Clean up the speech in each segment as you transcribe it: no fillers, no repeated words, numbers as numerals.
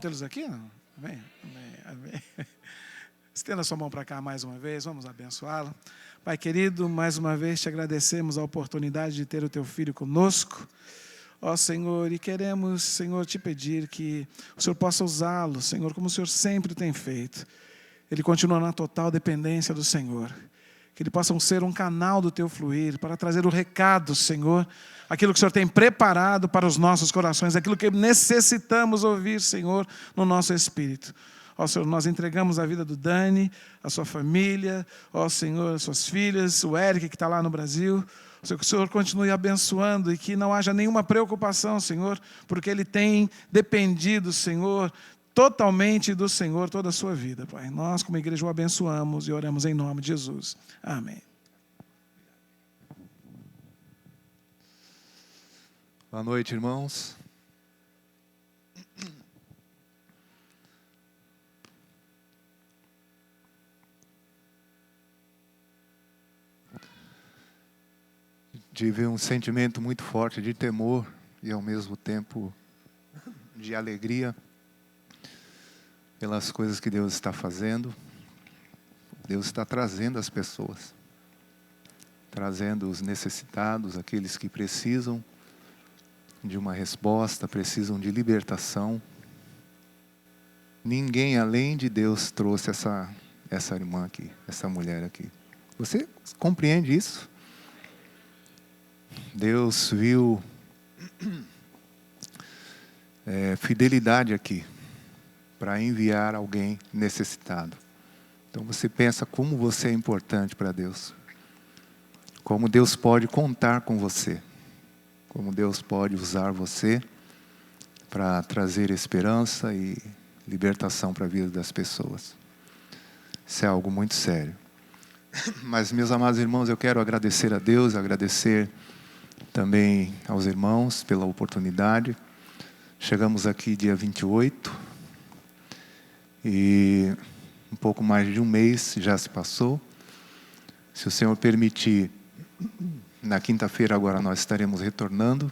Tê-los aqui? Não? Amém, amém, amém. Estenda sua mão para cá mais uma vez, vamos abençoá-lo. Pai querido, mais uma vez te agradecemos a oportunidade de ter o teu filho conosco. Ó Senhor, e queremos, Senhor, te pedir que o Senhor possa usá-lo, Senhor, como o Senhor sempre tem feito. Ele continua na total dependência do Senhor. Que ele possa ser um canal do teu fluir para trazer o recado, Senhor, aquilo que o Senhor tem preparado para os nossos corações, aquilo que necessitamos ouvir, Senhor, no nosso espírito. Ó Senhor, nós entregamos a vida do Dani, a sua família, ó Senhor, as suas filhas, o Eric que está lá no Brasil. Que o Senhor continue abençoando e que não haja nenhuma preocupação, Senhor, porque ele tem dependido, Senhor, totalmente do Senhor toda a sua vida, Pai. Nós, como igreja, o abençoamos e oramos em nome de Jesus. Amém. Boa noite, irmãos. Tive um sentimento muito forte de temor e, ao mesmo tempo, de alegria pelas coisas que Deus está fazendo. Deus está trazendo as pessoas, trazendo os necessitados, aqueles que precisam de uma resposta, precisam de libertação. Ninguém além de Deus trouxe essa irmã aqui, essa mulher aqui. Você compreende isso? Deus viu fidelidade aqui para enviar alguém necessitado. Então você pensa como você é importante para Deus. Como Deus pode contar com você. Como Deus pode usar você para trazer esperança e libertação para a vida das pessoas. Isso é algo muito sério. Mas, meus amados irmãos, eu quero agradecer a Deus, agradecer também aos irmãos pela oportunidade. Chegamos aqui dia 28 e um pouco mais de um mês já se passou. Se o Senhor permitir, na quinta-feira agora nós estaremos retornando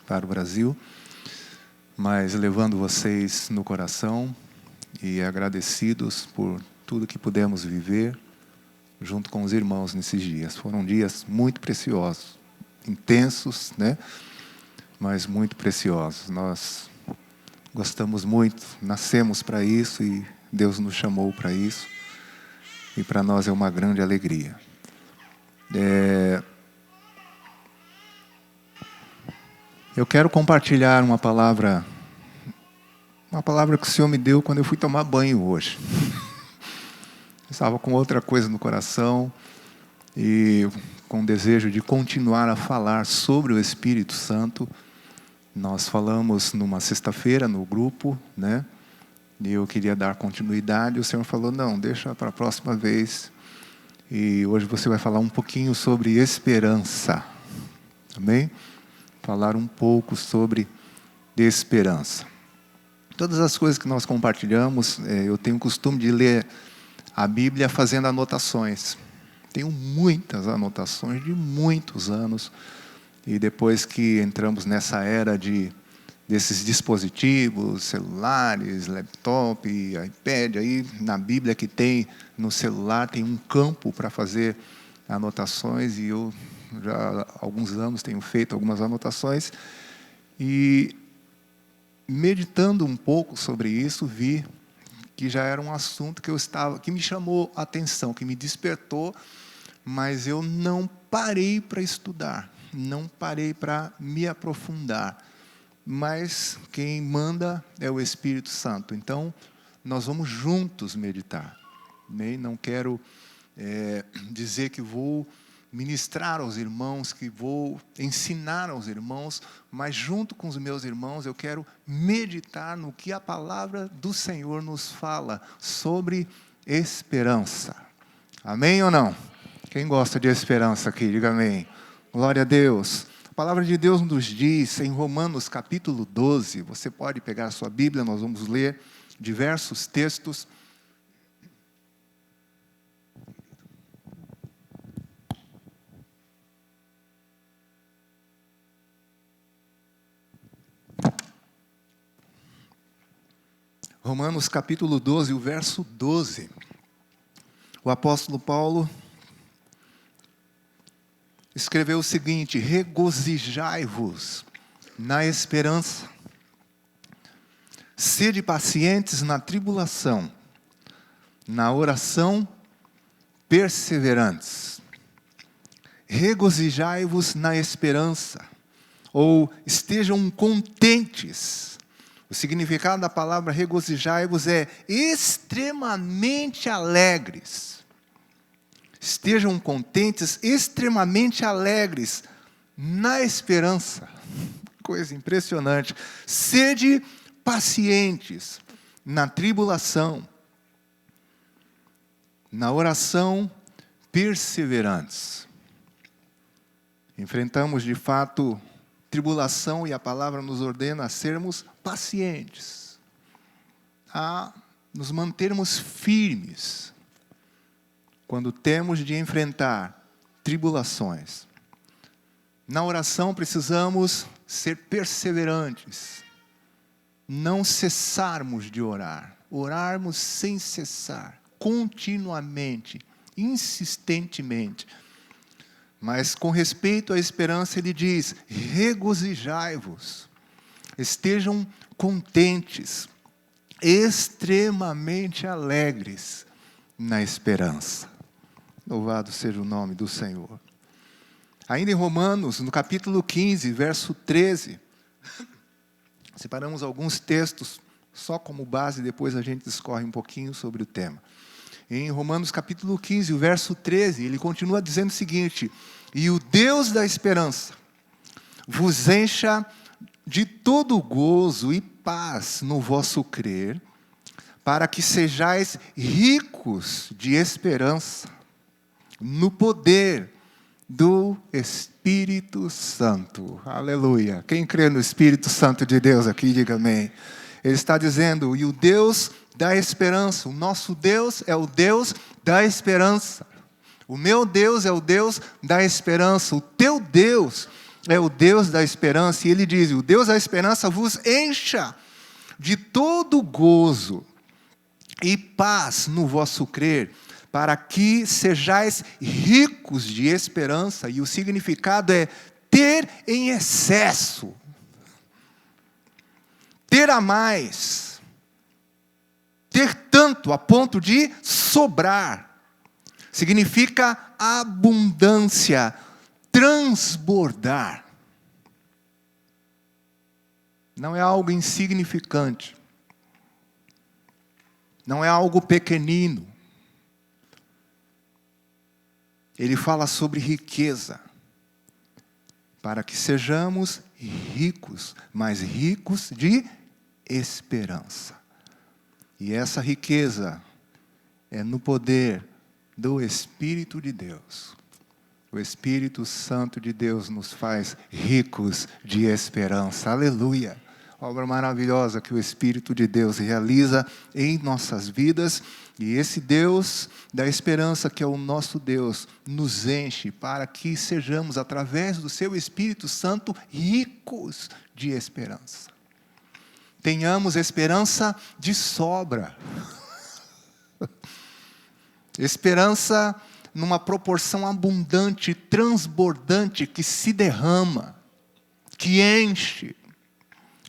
para o Brasil, mas levando vocês no coração e agradecidos por tudo que pudemos viver junto com os irmãos nesses dias. Foram dias muito preciosos, intensos, né? Mas muito preciosos. Nós gostamos muito, nascemos para isso e Deus nos chamou para isso. E para nós é uma grande alegria. Eu quero compartilhar uma palavra que o Senhor me deu quando eu fui tomar banho hoje. Eu estava com outra coisa no coração e com o desejo de continuar a falar sobre o Espírito Santo. Nós falamos numa sexta-feira no grupo, né? E eu queria dar continuidade. O Senhor falou, não, deixa para a próxima vez. E hoje você vai falar um pouquinho sobre esperança. Amém? Falar um pouco sobre esperança. Todas as coisas que nós compartilhamos, eu tenho o costume de ler a Bíblia fazendo anotações. Tenho muitas anotações de muitos anos. E depois que entramos nessa era desses dispositivos, celulares, laptop, iPad, aí na Bíblia que tem no celular tem um campo para fazer anotações e eu já há alguns anos tenho feito algumas anotações e meditando um pouco sobre isso vi que já era um assunto que me chamou a atenção, que me despertou, mas eu não parei para estudar. Não parei para me aprofundar, mas quem manda é o Espírito Santo. Então, nós vamos juntos meditar. Não quero dizer que vou ministrar aos irmãos, que vou ensinar aos irmãos, mas junto com os meus irmãos eu quero meditar no que a palavra do Senhor nos fala sobre esperança. Amém ou não? Quem gosta de esperança aqui, diga amém. Glória a Deus. A palavra de Deus nos diz em Romanos capítulo 12, você pode pegar a sua Bíblia, nós vamos ler diversos textos. Romanos capítulo 12, o verso 12. O apóstolo Paulo escreveu o seguinte: regozijai-vos na esperança, sede pacientes na tribulação, na oração perseverantes. Regozijai-vos na esperança, ou estejam contentes. O significado da palavra regozijai-vos é extremamente alegres. Estejam contentes, extremamente alegres na esperança. Coisa impressionante. Sede pacientes na tribulação, na oração perseverantes. Enfrentamos de fato tribulação e a palavra nos ordena a sermos pacientes, a nos mantermos firmes quando temos de enfrentar tribulações. Na oração precisamos ser perseverantes, não cessarmos de orar, orarmos sem cessar, continuamente, insistentemente. Mas com respeito à esperança, ele diz: regozijai-vos, estejam contentes, extremamente alegres na esperança. Louvado seja o nome do Senhor. Ainda em Romanos, no capítulo 15, verso 13, separamos alguns textos só como base, depois a gente discorre um pouquinho sobre o tema. Em Romanos capítulo 15, o verso 13, ele continua dizendo o seguinte: e o Deus da esperança vos encha de todo gozo e paz no vosso crer, para que sejais ricos de esperança, no poder do Espírito Santo. Aleluia. Quem crê no Espírito Santo de Deus aqui, diga amém. Ele está dizendo: e o Deus da esperança, o nosso Deus é o Deus da esperança. O meu Deus é o Deus da esperança. O teu Deus é o Deus da esperança. E ele diz: o Deus da esperança vos encha de todo gozo e paz no vosso crer, para que sejais ricos de esperança. E o significado é ter em excesso, ter a mais, ter tanto a ponto de sobrar. Significa abundância, transbordar. Não é algo insignificante. Não é algo pequenino. Ele fala sobre riqueza, para que sejamos ricos, mas ricos de esperança. E essa riqueza é no poder do Espírito de Deus. O Espírito Santo de Deus nos faz ricos de esperança. Aleluia! Obra maravilhosa que o Espírito de Deus realiza em nossas vidas. E esse Deus da esperança, que é o nosso Deus, nos enche para que sejamos, através do seu Espírito Santo, ricos de esperança. Tenhamos esperança de sobra. Esperança numa proporção abundante, transbordante, que se derrama, que enche,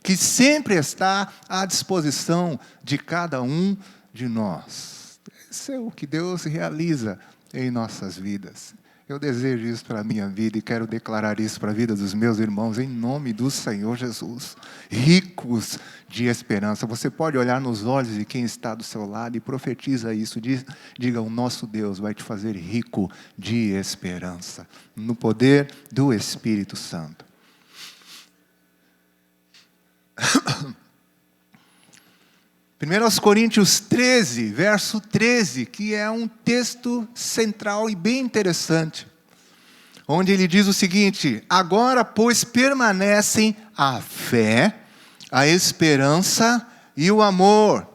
que sempre está à disposição de cada um de nós. Isso é o que Deus realiza em nossas vidas. Eu desejo isso para a minha vida e quero declarar isso para a vida dos meus irmãos, em nome do Senhor Jesus. Ricos de esperança. Você pode olhar nos olhos de quem está do seu lado e profetiza isso. Diga: o nosso Deus vai te fazer rico de esperança, no poder do Espírito Santo. 1 Coríntios 13, verso 13, que é um texto central e bem interessante, onde ele diz o seguinte: agora, pois, permanecem a fé, a esperança e o amor,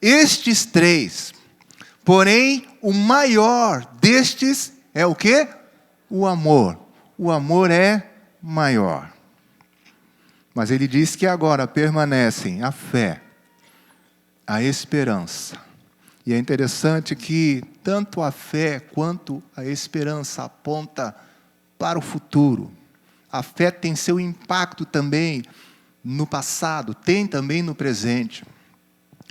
estes três. Porém, o maior destes é o quê? O amor. O amor é maior. Mas ele diz que agora permanecem a fé, a esperança. E é interessante que tanto a fé quanto a esperança aponta para o futuro. A fé tem seu impacto também no passado, tem também no presente,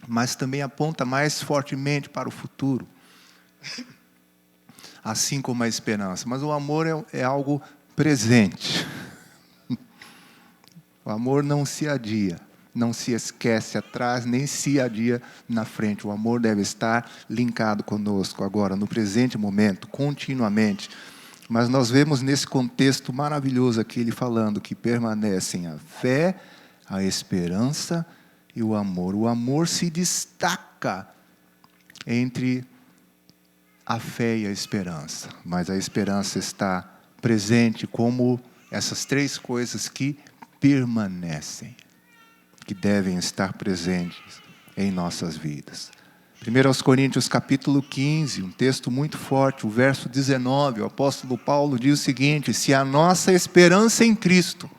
mas também aponta mais fortemente para o futuro, assim como a esperança. Mas o amor é algo presente. O amor não se adia, não se esquece atrás, nem se adia na frente. O amor deve estar linkado conosco agora, no presente momento, continuamente. Mas nós vemos nesse contexto maravilhoso aqui ele falando que permanecem a fé, a esperança e o amor. O amor se destaca entre a fé e a esperança, mas a esperança está presente como essas três coisas que permanecem, que devem estar presentes em nossas vidas. 1 Coríntios capítulo 15, um texto muito forte, o verso 19, o apóstolo Paulo diz o seguinte: se a nossa esperança em Cristo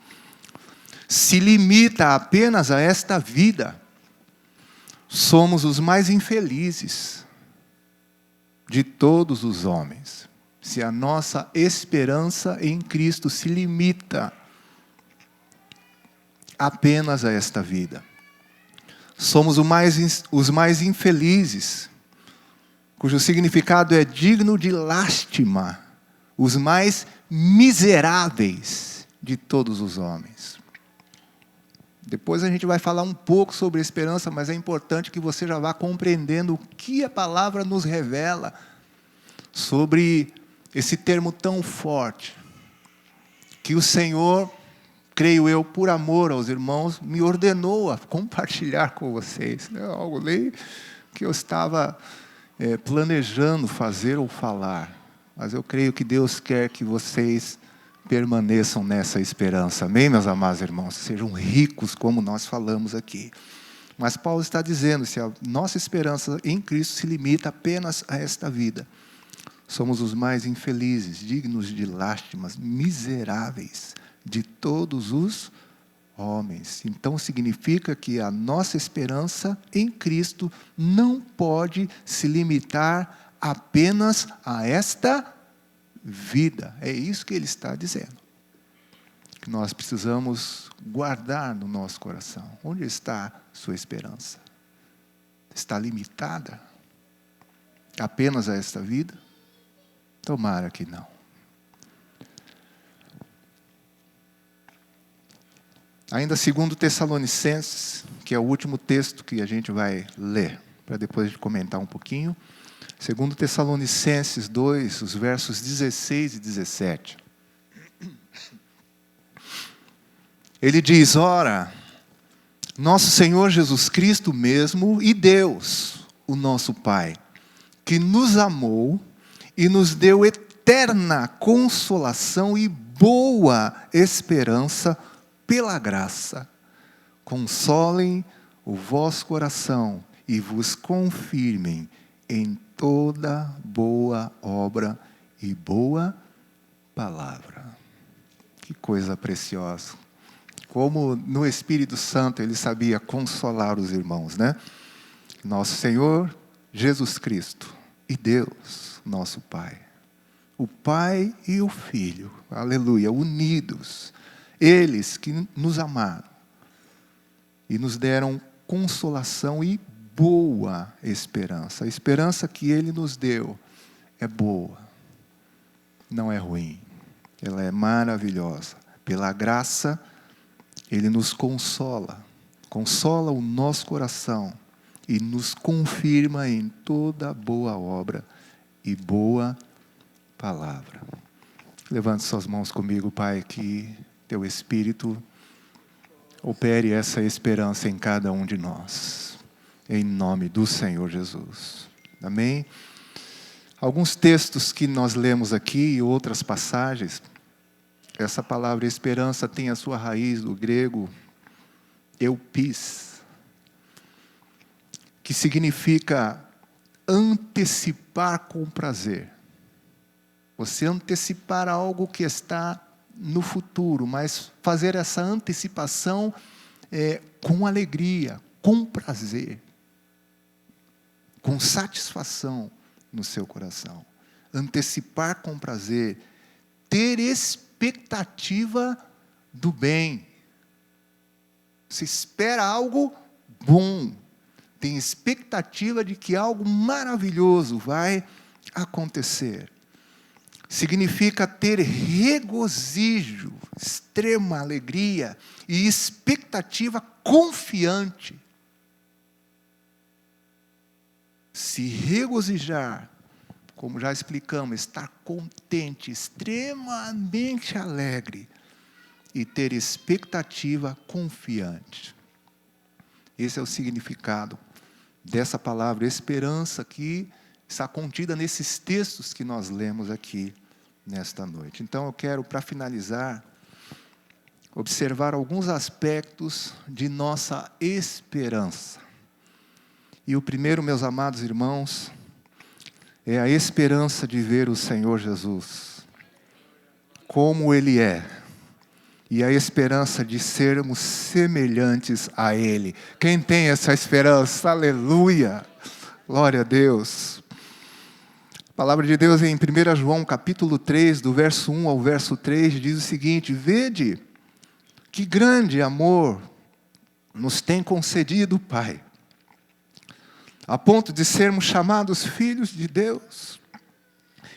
se limita apenas a esta vida, somos os mais infelizes de todos os homens. Se a nossa esperança em Cristo se limita apenas a esta vida, somos os mais infelizes, cujo significado é digno de lástima, os mais miseráveis de todos os homens. Depois a gente vai falar um pouco sobre a esperança, mas é importante que você já vá compreendendo o que a palavra nos revela sobre esse termo tão forte, que o Senhor, creio eu, por amor aos irmãos, me ordenou a compartilhar com vocês. É algo nem que eu estava planejando fazer ou falar, mas eu creio que Deus quer que vocês permaneçam nessa esperança. Amém, meus amados irmãos? Sejam ricos, como nós falamos aqui. Mas Paulo está dizendo, se a nossa esperança em Cristo se limita apenas a esta vida, somos os mais infelizes, dignos de lástimas, miseráveis de todos os homens. Então significa que a nossa esperança em Cristo não pode se limitar apenas a esta vida. É isso que ele está dizendo. Que nós precisamos guardar no nosso coração. Onde está sua esperança? Está limitada apenas a esta vida? Tomara que não. Ainda 2 Tessalonicenses, que é o último texto que a gente vai ler, para depois de comentar um pouquinho. 2 Tessalonicenses 2, os versos 16 e 17. Ele diz: ora, nosso Senhor Jesus Cristo mesmo e Deus, o nosso Pai, que nos amou e nos deu eterna consolação e boa esperança pela graça, consolem o vosso coração e vos confirmem em toda boa obra e boa palavra. Que coisa preciosa. Como no Espírito Santo ele sabia consolar os irmãos, né? Nosso Senhor Jesus Cristo e Deus, nosso Pai. O Pai e o Filho, aleluia, unidos. Eles que nos amaram e nos deram consolação e boa esperança. A esperança que Ele nos deu é boa, não é ruim. Ela é maravilhosa. Pela graça, Ele nos consola o nosso coração e nos confirma em toda boa obra e boa palavra. Levante suas mãos comigo, Pai, que Teu Espírito opere essa esperança em cada um de nós. Em nome do Senhor Jesus. Amém? Alguns textos que nós lemos aqui e outras passagens, essa palavra esperança tem a sua raiz do grego eupis, que significa antecipar com prazer. Você antecipar algo que está no futuro, mas fazer essa antecipação com alegria, com prazer. com satisfação no seu coração. Antecipar com prazer, ter expectativa do bem. Você espera algo bom, tem expectativa de que algo maravilhoso vai acontecer. Significa ter regozijo, extrema alegria e expectativa confiante. Se regozijar, como já explicamos, estar contente, extremamente alegre e ter expectativa confiante. Esse é o significado dessa palavra esperança que está contida nesses textos que nós lemos aqui nesta noite. Então eu quero, para finalizar, observar alguns aspectos de nossa esperança. E o primeiro, meus amados irmãos, é a esperança de ver o Senhor Jesus como Ele é. E a esperança de sermos semelhantes a Ele. Quem tem essa esperança? Aleluia! Glória a Deus! A palavra de Deus em 1 João capítulo 3, do verso 1 ao verso 3, diz o seguinte: vede que grande amor nos tem concedido o Pai, a ponto de sermos chamados filhos de Deus.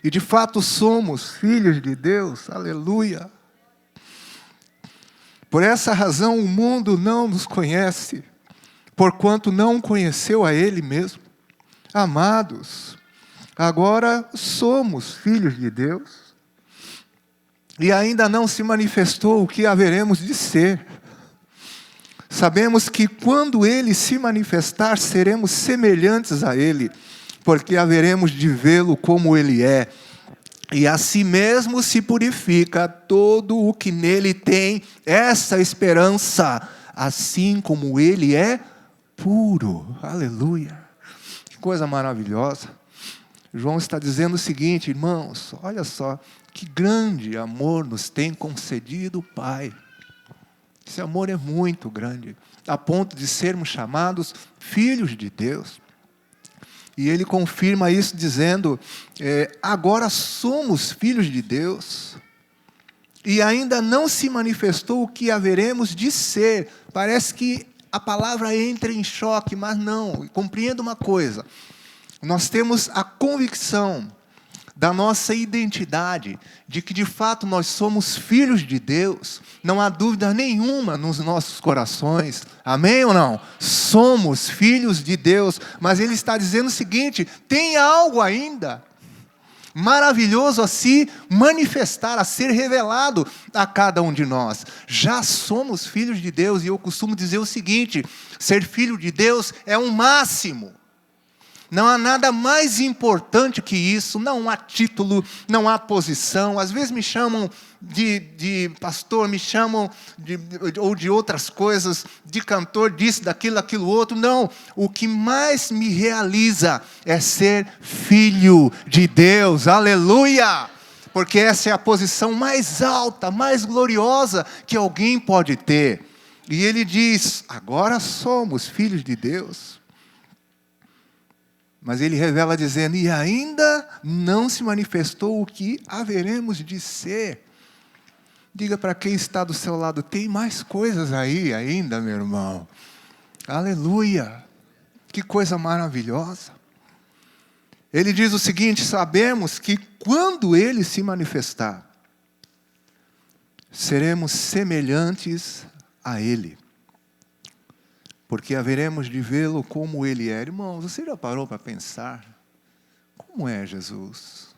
E de fato somos filhos de Deus, aleluia. Por essa razão o mundo não nos conhece, porquanto não conheceu a Ele mesmo. Amados, agora somos filhos de Deus, e ainda não se manifestou o que haveremos de ser. Sabemos que quando Ele se manifestar, seremos semelhantes a Ele, porque haveremos de vê-lo como Ele é. E a si mesmo se purifica todo o que nele tem essa esperança, assim como Ele é puro. Aleluia! Que coisa maravilhosa. João está dizendo o seguinte, irmãos, olha só, que grande amor nos tem concedido o Pai. Esse amor é muito grande, a ponto de sermos chamados filhos de Deus. E ele confirma isso dizendo, agora somos filhos de Deus, e ainda não se manifestou o que haveremos de ser. Parece que a palavra entra em choque, mas não, compreenda uma coisa, nós temos a convicção da nossa identidade, de que de fato nós somos filhos de Deus, não há dúvida nenhuma nos nossos corações, amém ou não? Somos filhos de Deus, mas Ele está dizendo o seguinte, tem algo ainda maravilhoso a se manifestar, a ser revelado a cada um de nós. Já somos filhos de Deus, e eu costumo dizer o seguinte, ser filho de Deus é um máximo. Não há nada mais importante que isso, não há título, não há posição. Às vezes me chamam de pastor, me chamam ou de outras coisas, de cantor, disso, daquilo, aquilo outro. Não, o que mais me realiza é ser filho de Deus, aleluia! Porque essa é a posição mais alta, mais gloriosa que alguém pode ter. E ele diz, agora somos filhos de Deus. Mas ele revela dizendo, e ainda não se manifestou o que haveremos de ser. Diga para quem está do seu lado, tem mais coisas aí ainda, meu irmão. Aleluia! Que coisa maravilhosa. Ele diz o seguinte, sabemos que quando Ele se manifestar, seremos semelhantes a Ele. Porque haveremos de vê-lo como Ele é. Irmãos, você já parou para pensar? Como é Jesus?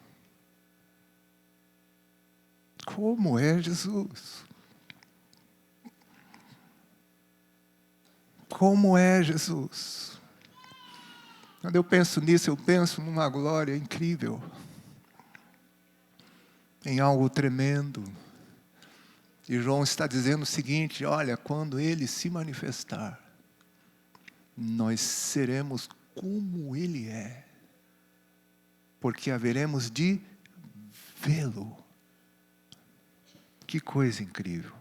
Como é Jesus? Como é Jesus? Quando eu penso nisso, eu penso numa glória incrível. Em algo tremendo. E João está dizendo o seguinte, olha, quando Ele se manifestar, nós seremos como Ele é, porque haveremos de vê-lo. Que coisa incrível.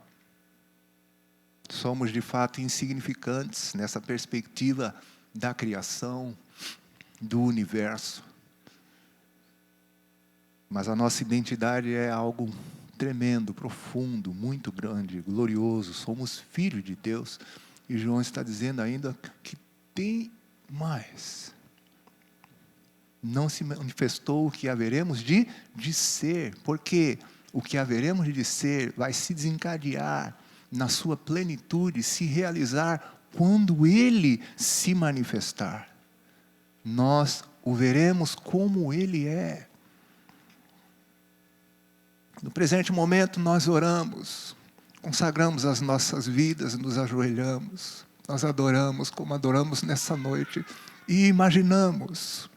Somos de fato insignificantes nessa perspectiva da criação, do universo. Mas a nossa identidade é algo tremendo, profundo, muito grande, glorioso. Somos filhos de Deus. E João está dizendo ainda que tem mais. Não se manifestou o que haveremos de ser. Porque o que haveremos de ser vai se desencadear na sua plenitude, se realizar quando Ele se manifestar. Nós o veremos como Ele é. No presente momento nós oramos, consagramos as nossas vidas, nos ajoelhamos, nós adoramos como adoramos nessa noite e imaginamos,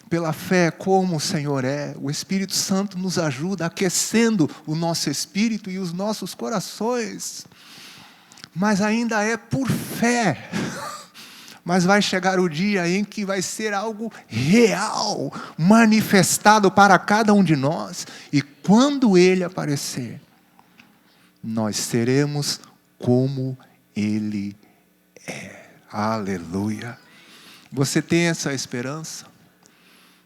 pela fé, como o Senhor é. O Espírito Santo nos ajuda aquecendo o nosso espírito e os nossos corações, mas ainda é por fé. Mas vai chegar o dia em que vai ser algo real, manifestado para cada um de nós. E quando Ele aparecer, nós seremos como Ele é. Aleluia. Você tem essa esperança?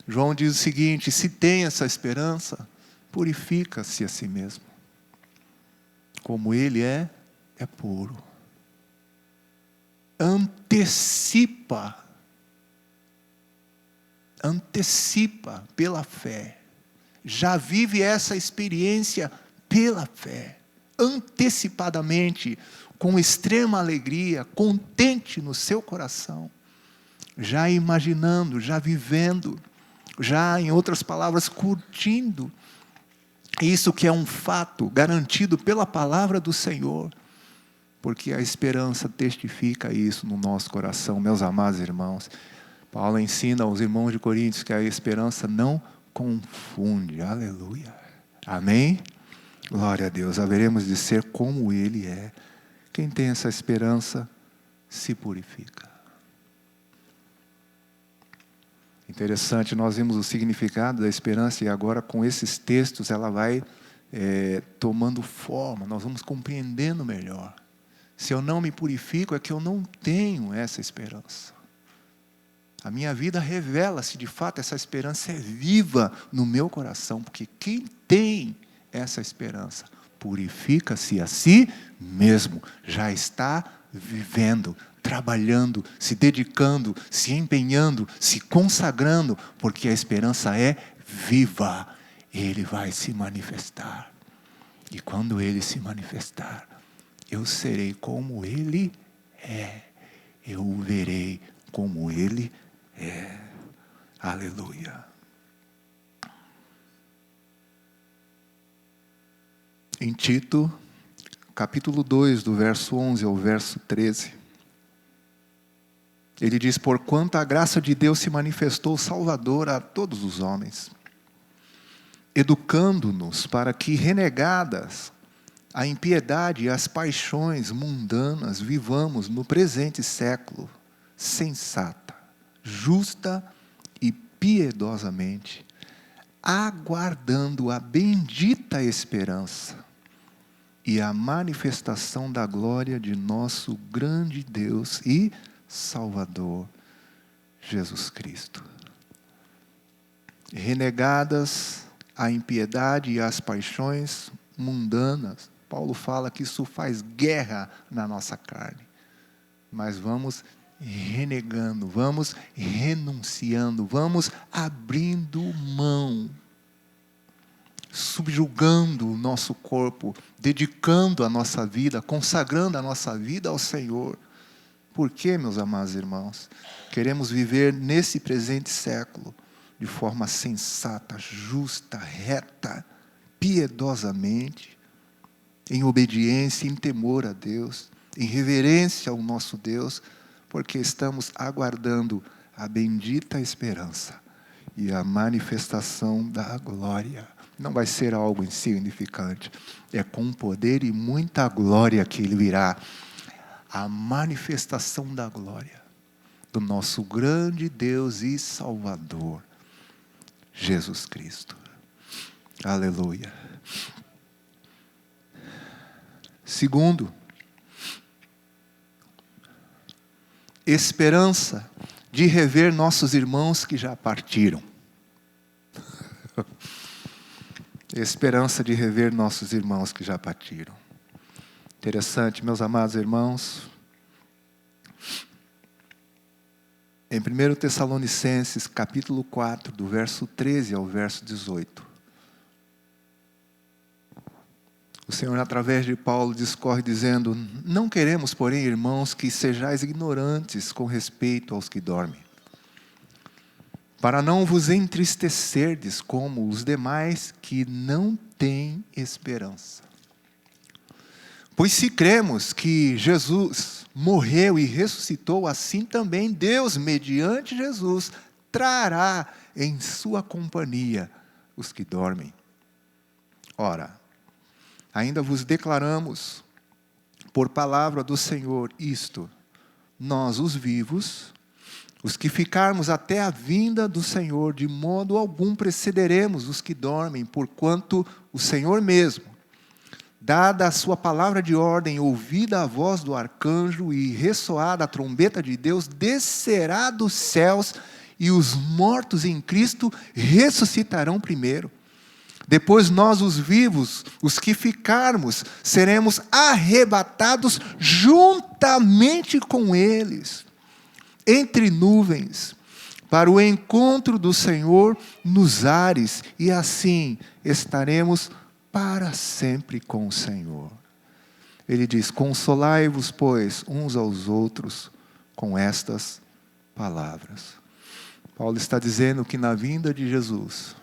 João diz o seguinte: se tem essa esperança, purifica-se a si mesmo. Como Ele é puro. Antecipa pela fé. Já vive essa experiência pela fé. Antecipadamente, com extrema alegria, contente no seu coração. Já imaginando, já vivendo, já, em outras palavras, curtindo. Isso que é um fato garantido pela palavra do Senhor. Porque a esperança testifica isso no nosso coração, meus amados irmãos. Paulo ensina aos irmãos de Coríntios que a esperança não confunde. Aleluia. Amém? Glória a Deus. Haveremos de ser como Ele é. Quem tem essa esperança se purifica. Interessante, nós vimos o significado da esperança e agora com esses textos ela vai tomando forma. Nós vamos compreendendo melhor. Se eu não me purifico, é que eu não tenho essa esperança. A minha vida revela se de fato essa esperança é viva no meu coração, porque quem tem essa esperança purifica-se a si mesmo, já está vivendo, trabalhando, se dedicando, se empenhando, se consagrando, porque a esperança é viva. Ele vai se manifestar. E quando Ele se manifestar, eu serei como Ele é. Eu o verei como Ele é. Aleluia. Em Tito, capítulo 2, do verso 11 ao verso 13. Ele diz: porquanto a graça de Deus se manifestou salvadora a todos os homens, educando-nos para que, renegadas a impiedade e as paixões mundanas, vivamos no presente século sensata, justa e piedosamente, aguardando a bendita esperança e a manifestação da glória de nosso grande Deus e Salvador, Jesus Cristo. Renegadas a impiedade e as paixões mundanas, Paulo fala que isso faz guerra na nossa carne. Mas vamos renegando, vamos renunciando, vamos abrindo mão, subjugando o nosso corpo, dedicando a nossa vida, consagrando a nossa vida ao Senhor. Por quê, meus amados irmãos? Queremos viver nesse presente século de forma sensata, justa, reta, piedosamente, em obediência, em temor a Deus, em reverência ao nosso Deus, porque estamos aguardando a bendita esperança e a manifestação da glória. Não vai ser algo insignificante, é com poder e muita glória que Ele virá. A manifestação da glória do nosso grande Deus e Salvador, Jesus Cristo. Aleluia. Segundo, esperança de rever nossos irmãos que já partiram. Esperança de rever nossos irmãos que já partiram. Interessante, meus amados irmãos. Em 1 Tessalonicenses, capítulo 4, do verso 13 ao verso 18. O Senhor, através de Paulo, discorre dizendo: não queremos, porém, irmãos, que sejais ignorantes com respeito aos que dormem, para não vos entristecerdes como os demais que não têm esperança. Pois se cremos que Jesus morreu e ressuscitou, assim também Deus, mediante Jesus, trará em sua companhia os que dormem. Ora, ainda vos declaramos, por palavra do Senhor, isto: nós, os vivos, os que ficarmos até a vinda do Senhor, de modo algum precederemos os que dormem, porquanto o Senhor mesmo, dada a sua palavra de ordem, ouvida a voz do arcanjo e ressoada a trombeta de Deus, descerá dos céus, e os mortos em Cristo ressuscitarão primeiro. Depois nós, os vivos, os que ficarmos, seremos arrebatados juntamente com eles, entre nuvens, para o encontro do Senhor nos ares, e assim estaremos para sempre com o Senhor. Ele diz: consolai-vos, pois, uns aos outros com estas palavras. Paulo está dizendo que na vinda de Jesus,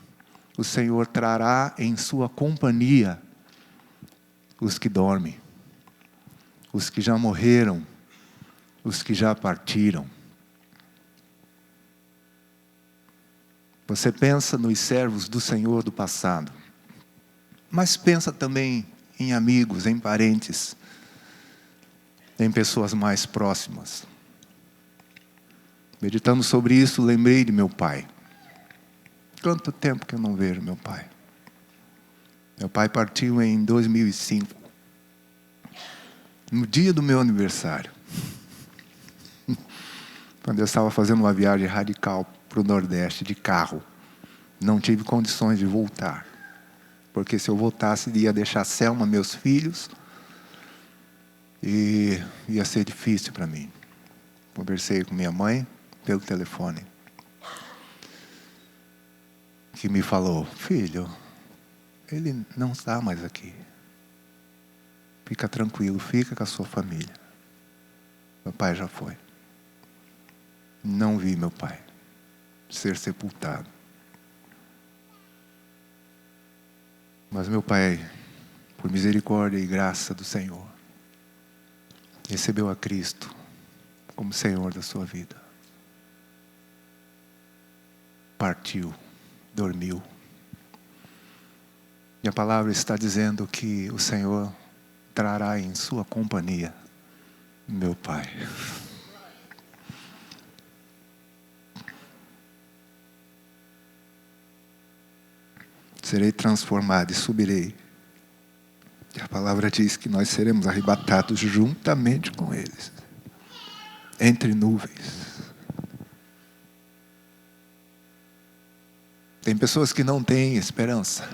o Senhor trará em sua companhia os que dormem, os que já morreram, os que já partiram. Você pensa nos servos do Senhor do passado, mas pensa também em amigos, em parentes, em pessoas mais próximas. Meditando sobre isso, lembrei de meu pai. Quanto tempo que eu não vejo meu pai. Meu pai partiu em 2005, no dia do meu aniversário, quando eu estava fazendo uma viagem radical para o Nordeste de carro. Não tive condições de voltar, porque se eu voltasse ia deixar a Selma, meus filhos, e ia ser difícil para mim. Conversei com minha mãe pelo telefone, que me falou: filho, ele não está mais aqui. Fica tranquilo, fica com a sua família. Meu pai já foi. Não vi meu pai ser sepultado. Mas meu pai, por misericórdia e graça do Senhor, recebeu a Cristo como Senhor da sua vida. Partiu, dormiu. E a palavra está dizendo que o Senhor trará em sua companhia meu pai. Serei transformado e subirei. E a palavra diz que nós seremos arrebatados juntamente com eles, entre nuvens. Tem pessoas que não têm esperança,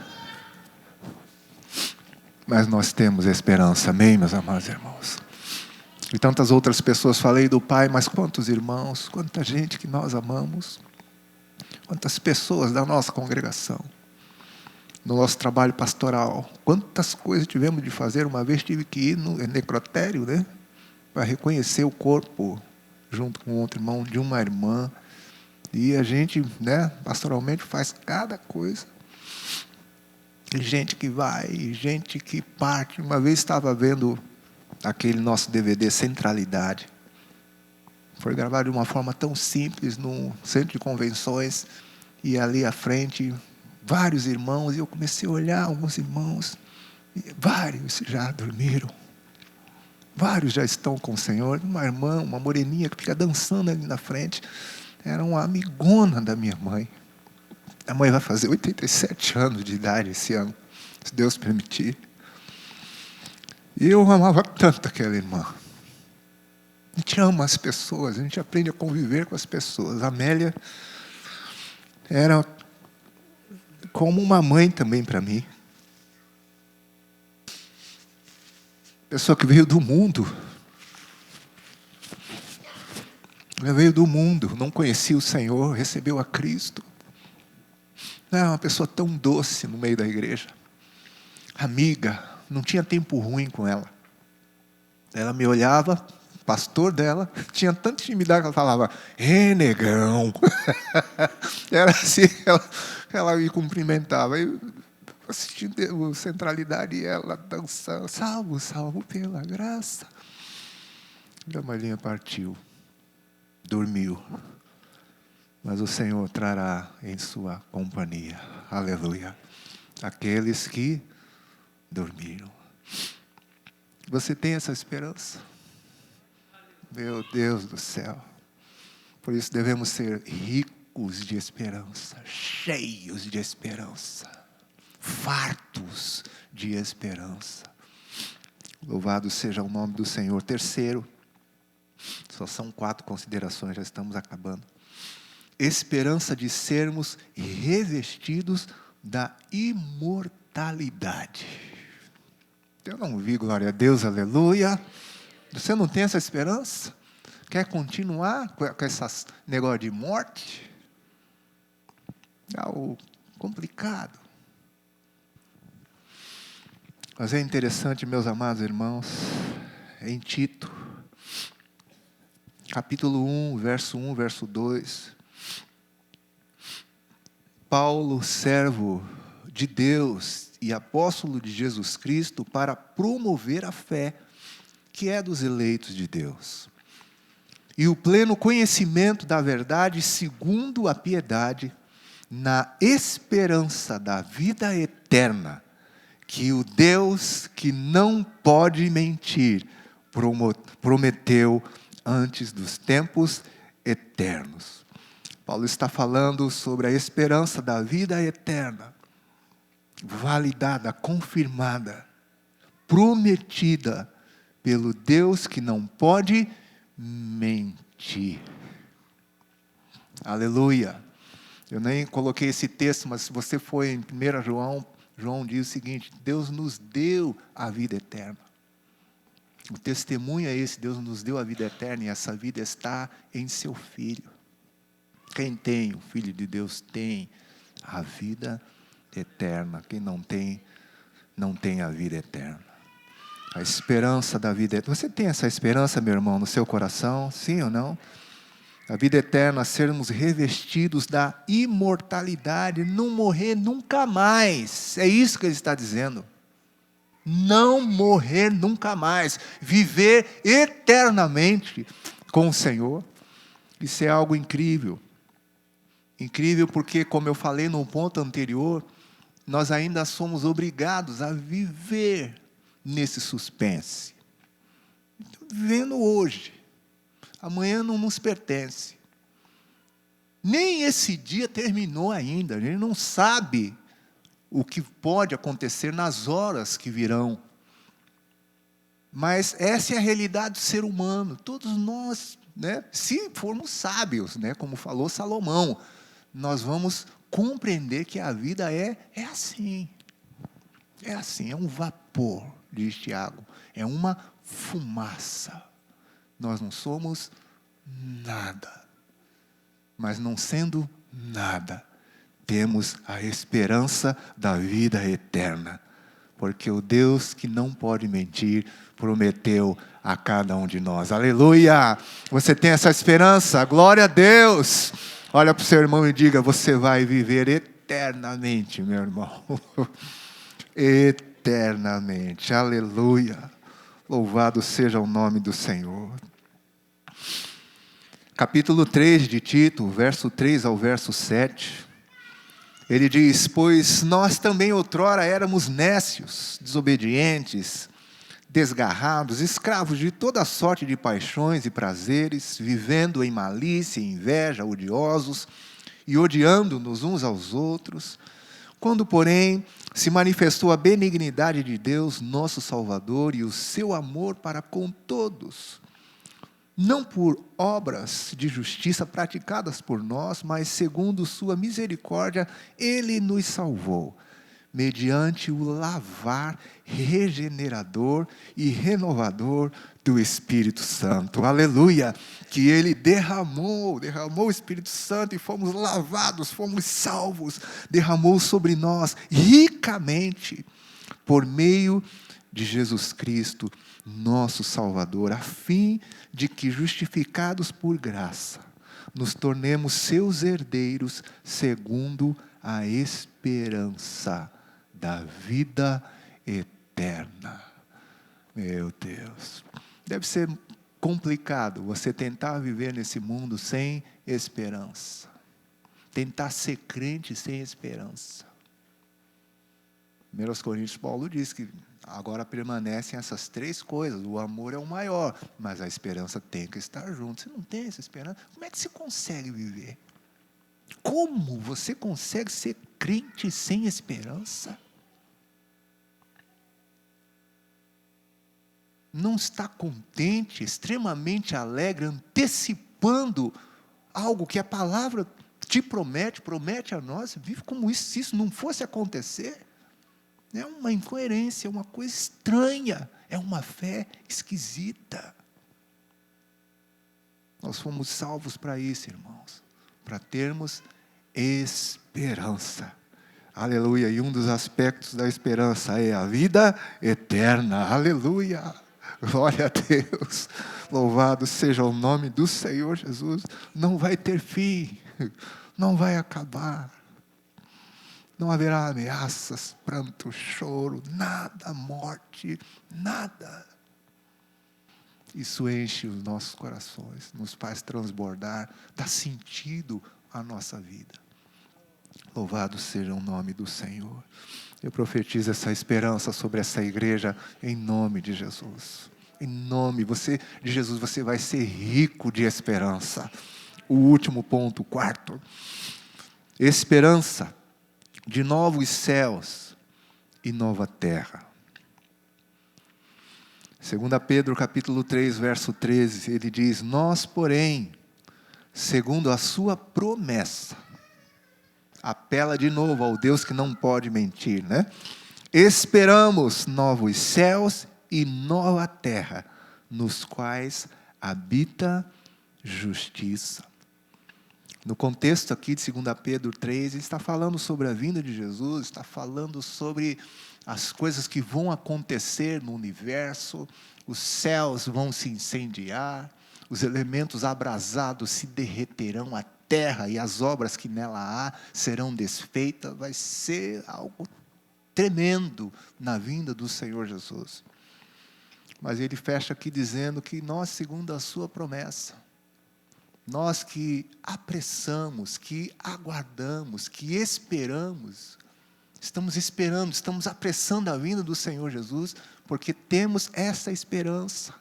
mas nós temos esperança, amém, meus amados irmãos? E tantas outras pessoas, falei do Pai, mas quantos irmãos, quanta gente que nós amamos, quantas pessoas da nossa congregação, no nosso trabalho pastoral, quantas coisas tivemos de fazer. Uma vez tive que ir no necrotério, né, para reconhecer o corpo, junto com outro irmão, de uma irmã, e a gente, né, pastoralmente faz cada coisa. E gente que vai, e gente que parte. Uma vez estava vendo aquele nosso DVD Centralidade. Foi gravado de uma forma tão simples, num centro de convenções, e ali à frente, vários irmãos, e eu comecei a olhar alguns irmãos, e vários já dormiram. Vários já estão com o Senhor. Uma irmã, uma moreninha que fica dançando ali na frente, era uma amigona da minha mãe. A mãe vai fazer 87 anos de idade esse ano, se Deus permitir. E eu amava tanto aquela irmã. A gente ama as pessoas, a gente aprende a conviver com as pessoas. A Amélia era como uma mãe também para mim. Pessoa que veio do mundo. Ela veio do mundo, não conhecia o Senhor, recebeu a Cristo. Era uma pessoa tão doce no meio da igreja. Amiga, não tinha tempo ruim com ela. Ela me olhava, o pastor dela, tinha tanta intimidade que ela falava, negão. Era assim, ela me cumprimentava. Eu assistindo Centralidade e ela dançando, salvo pela graça. E a Marlinha partiu, dormiu. Mas o Senhor trará em sua companhia, aleluia, aqueles que dormiram. Você tem essa esperança? Meu Deus do céu. Por isso devemos ser ricos de esperança, cheios de esperança, fartos de esperança. Louvado seja o nome do Senhor. Terceiro, só são 4 considerações, já estamos acabando. Esperança de sermos revestidos da imortalidade. Eu não vi, glória a Deus, aleluia. Você não tem essa esperança? Quer continuar com esse negócio de morte? É algo complicado. Mas é interessante, meus amados irmãos, em Tito, capítulo 1, verso 2, Paulo, servo de Deus e apóstolo de Jesus Cristo, para promover a fé que é dos eleitos de Deus, e o pleno conhecimento da verdade segundo a piedade, na esperança da vida eterna, que o Deus que não pode mentir, prometeu antes dos tempos eternos. Paulo está falando sobre a esperança da vida eterna, validada, confirmada, prometida pelo Deus que não pode mentir. Aleluia. Eu nem coloquei esse texto, mas se você for em 1 João, João diz o seguinte: Deus nos deu a vida eterna. O testemunho é esse: Deus nos deu a vida eterna e essa vida está em seu Filho. Quem tem o Filho de Deus tem a vida eterna. Quem não tem, não tem a vida eterna. A esperança da vida eterna. Você tem essa esperança, meu irmão, no seu coração? Sim ou não? A vida eterna, sermos revestidos da imortalidade, não morrer nunca mais. É isso que ele está dizendo. Não morrer nunca mais. Viver eternamente com o Senhor. Isso é algo incrível. Incrível porque, como eu falei no ponto anterior, nós ainda somos obrigados a viver nesse suspense. Vivendo hoje. Amanhã não nos pertence. Nem esse dia terminou ainda. A gente não sabe o que pode acontecer nas horas que virão. Mas essa é a realidade do ser humano. Todos nós, se formos sábios, como falou Salomão, nós vamos compreender que a vida é assim. É assim, é um vapor, diz Tiago. É uma fumaça. Nós não somos nada. Mas não sendo nada, temos a esperança da vida eterna. Porque o Deus que não pode mentir, prometeu a cada um de nós. Aleluia! Você tem essa esperança? Glória a Deus! Olha para o seu irmão e diga: você vai viver eternamente, meu irmão. Eternamente. Aleluia! Louvado seja o nome do Senhor. Capítulo 3 de Tito, verso 3 ao verso 7. Ele diz: pois nós também outrora éramos nécios, desobedientes, desgarrados, escravos de toda sorte de paixões e prazeres, vivendo em malícia e inveja, odiosos e odiando-nos uns aos outros. Quando, porém, se manifestou a benignidade de Deus, nosso Salvador, e o seu amor para com todos, não por obras de justiça praticadas por nós, mas segundo sua misericórdia, Ele nos salvou, mediante o lavar regenerador e renovador do Espírito Santo. Aleluia! Que Ele derramou o Espírito Santo e fomos lavados, fomos salvos, derramou sobre nós ricamente, por meio de Jesus Cristo, nosso Salvador, a fim de que, justificados por graça, nos tornemos seus herdeiros segundo a esperança da vida eterna. Meu Deus, deve ser complicado você tentar viver nesse mundo sem esperança, tentar ser crente sem esperança. 1 Coríntios, Paulo diz que agora permanecem essas três coisas. O amor é o maior, mas a esperança tem que estar junto. Você não tem essa esperança, como é que você consegue viver? Como você consegue ser crente sem esperança? Não está contente, extremamente alegre, antecipando algo que a palavra te promete a nós? Vive como se isso não fosse acontecer? É uma incoerência, é uma coisa estranha, é uma fé esquisita. Nós fomos salvos para isso, irmãos, para termos esperança. Aleluia, e um dos aspectos da esperança é a vida eterna. Aleluia, glória a Deus, louvado seja o nome do Senhor Jesus. Não vai ter fim, não vai acabar. Não haverá ameaças, pranto, choro, nada, morte, nada. Isso enche os nossos corações, nos faz transbordar, dá sentido à nossa vida. Louvado seja o nome do Senhor. Eu profetizo essa esperança sobre essa igreja em nome de Jesus. Em nome de Jesus, você vai ser rico de esperança. O último ponto, o quarto. Esperança de novos céus e nova terra. 2 Pedro capítulo 3, verso 13, ele diz: nós, porém, segundo a sua promessa, apela de novo ao Deus que não pode mentir, né? Esperamos novos céus e nova terra, nos quais habita justiça. No contexto aqui de 2 Pedro 3, ele está falando sobre a vinda de Jesus, está falando sobre as coisas que vão acontecer no universo, os céus vão se incendiar, os elementos abrasados se derreterão, a terra e as obras que nela há serão desfeitas. Vai ser algo tremendo na vinda do Senhor Jesus. Mas ele fecha aqui dizendo que nós, segundo a sua promessa, nós que apressamos, que aguardamos, que esperamos, estamos apressando a vinda do Senhor Jesus, porque temos essa esperança.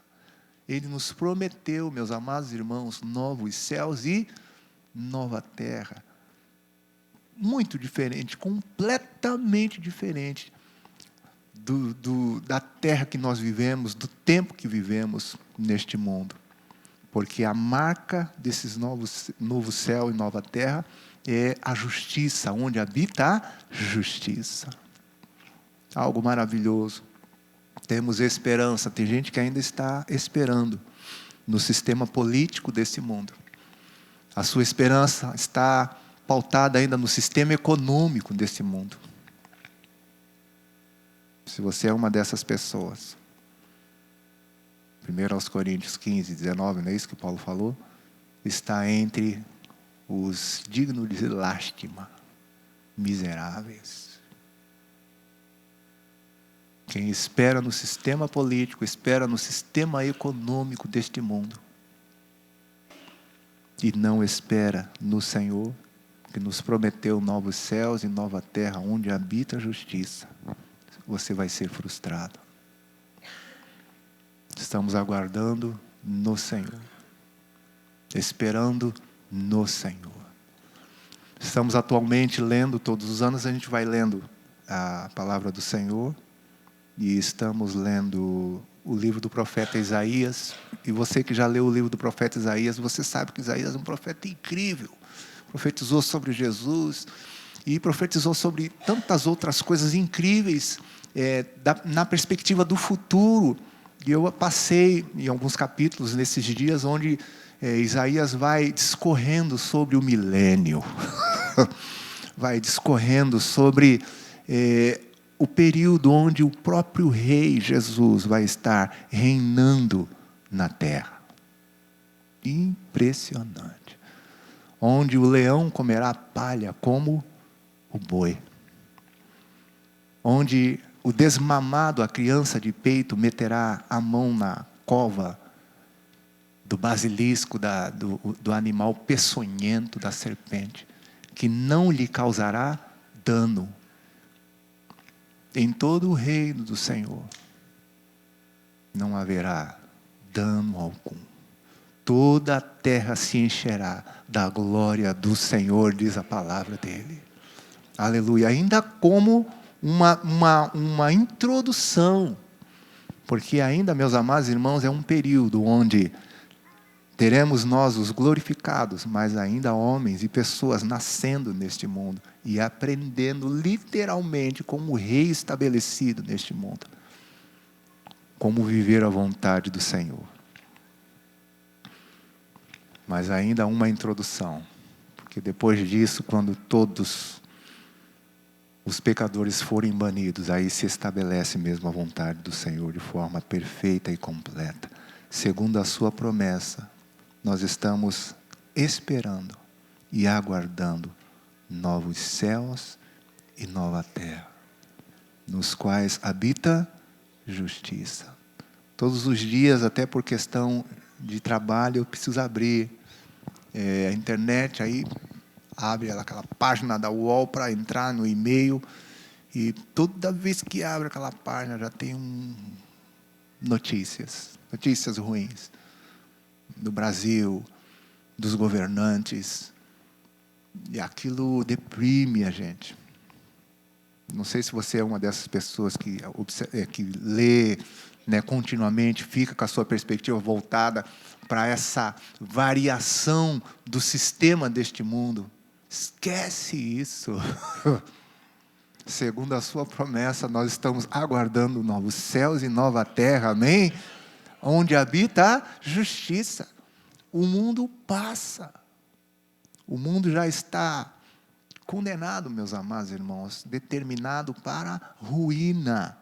Ele nos prometeu, meus amados irmãos, novos céus e nova terra. Muito diferente, completamente diferente da terra que nós vivemos, do tempo que vivemos neste mundo. Porque a marca desses novo céu e nova terra é a justiça, onde habita a justiça. Algo maravilhoso. Temos esperança. Tem gente que ainda está esperando no sistema político desse mundo. A sua esperança está pautada ainda no sistema econômico desse mundo. Se você é uma dessas pessoas. 1 Coríntios 15, 19, não é isso que Paulo falou? Está entre os dignos de lástima, miseráveis. Quem espera no sistema político, espera no sistema econômico deste mundo. E não espera no Senhor, que nos prometeu novos céus e nova terra, onde habita a justiça. Você vai ser frustrado. Estamos aguardando no Senhor, esperando no Senhor. Estamos atualmente lendo, todos os anos a gente vai lendo a palavra do Senhor, e estamos lendo o livro do profeta Isaías. E você que já leu o livro do profeta Isaías, você sabe que Isaías é um profeta incrível. Profetizou sobre Jesus e profetizou sobre tantas outras coisas incríveis na perspectiva do futuro. E eu passei em alguns capítulos nesses dias onde Isaías vai discorrendo sobre o milênio. Vai discorrendo sobre o período onde o próprio Rei Jesus vai estar reinando na terra. Impressionante. Onde o leão comerá palha como o boi. Onde o desmamado, a criança de peito, meterá a mão na cova do basilisco, do animal peçonhento, da serpente, que não lhe causará dano. Em todo o reino do Senhor não haverá dano algum. Toda a terra se encherá da glória do Senhor, diz a palavra dele. Aleluia. Ainda como uma introdução, porque ainda, meus amados irmãos, é um período onde teremos nós os glorificados, mas ainda homens e pessoas nascendo neste mundo e aprendendo literalmente como rei estabelecido neste mundo, como viver a vontade do Senhor. Mas ainda uma introdução, porque depois disso, quando todos os pecadores forem banidos, aí se estabelece mesmo a vontade do Senhor de forma perfeita e completa, segundo a sua promessa. Nós estamos esperando e aguardando novos céus e nova terra, nos quais habita justiça. Todos os dias, até por questão de trabalho, eu preciso abrir a internet, aí abre aquela página da UOL para entrar no e-mail, e toda vez que abre aquela página já tem notícias ruins do Brasil, dos governantes, e aquilo deprime a gente. Não sei se você é uma dessas pessoas que lê, né, continuamente, fica com a sua perspectiva voltada para essa variação do sistema deste mundo. Esquece isso. Segundo a sua promessa, nós estamos aguardando novos céus e nova terra, amém? Onde habita a justiça. O mundo passa. O mundo já está condenado, meus amados irmãos, determinado para a ruína.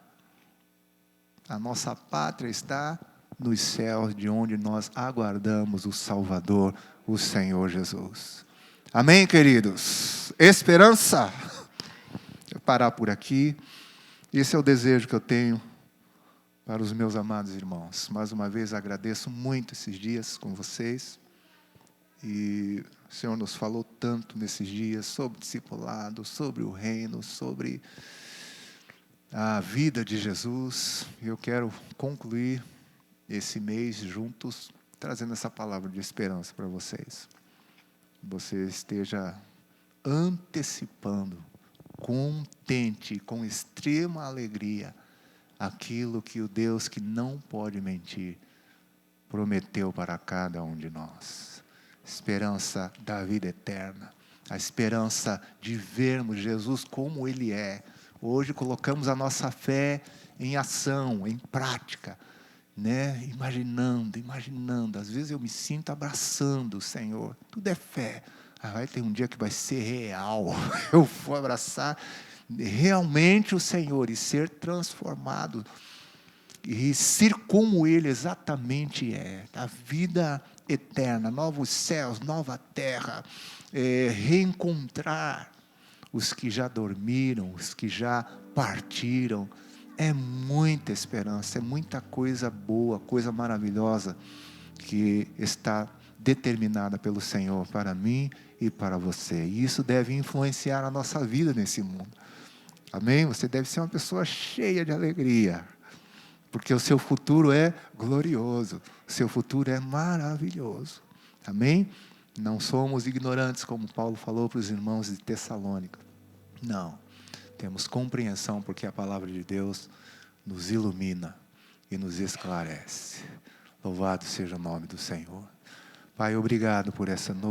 A nossa pátria está nos céus, de onde nós aguardamos o Salvador, o Senhor Jesus. Amém, queridos? Esperança. Vou parar por aqui. Esse é o desejo que eu tenho para os meus amados irmãos. Mais uma vez agradeço muito esses dias com vocês. E o Senhor nos falou tanto nesses dias sobre discipulado, sobre o reino, sobre a vida de Jesus. Eu quero concluir esse mês juntos, trazendo essa palavra de esperança para vocês. Você esteja antecipando, contente, com extrema alegria, aquilo que o Deus que não pode mentir, prometeu para cada um de nós. Esperança da vida eterna, a esperança de vermos Jesus como Ele é. Hoje colocamos a nossa fé em ação, em prática, né? Imaginando. Às vezes eu me sinto abraçando o Senhor. Tudo é fé. Vai ter um dia que vai ser real. Eu vou abraçar realmente o Senhor e ser transformado e ser como Ele exatamente é. A vida eterna, novos céus, nova terra, reencontrar os que já dormiram, os que já partiram. É muita esperança, é muita coisa boa, coisa maravilhosa que está determinada pelo Senhor para mim e para você. E isso deve influenciar a nossa vida nesse mundo. Amém? Você deve ser uma pessoa cheia de alegria, porque o seu futuro é glorioso, o seu futuro é maravilhoso. Amém? Não somos ignorantes, como Paulo falou para os irmãos de Tessalônica. Não, temos compreensão, porque a palavra de Deus nos ilumina, e nos esclarece. Louvado seja o nome do Senhor. Pai, obrigado por essa noite.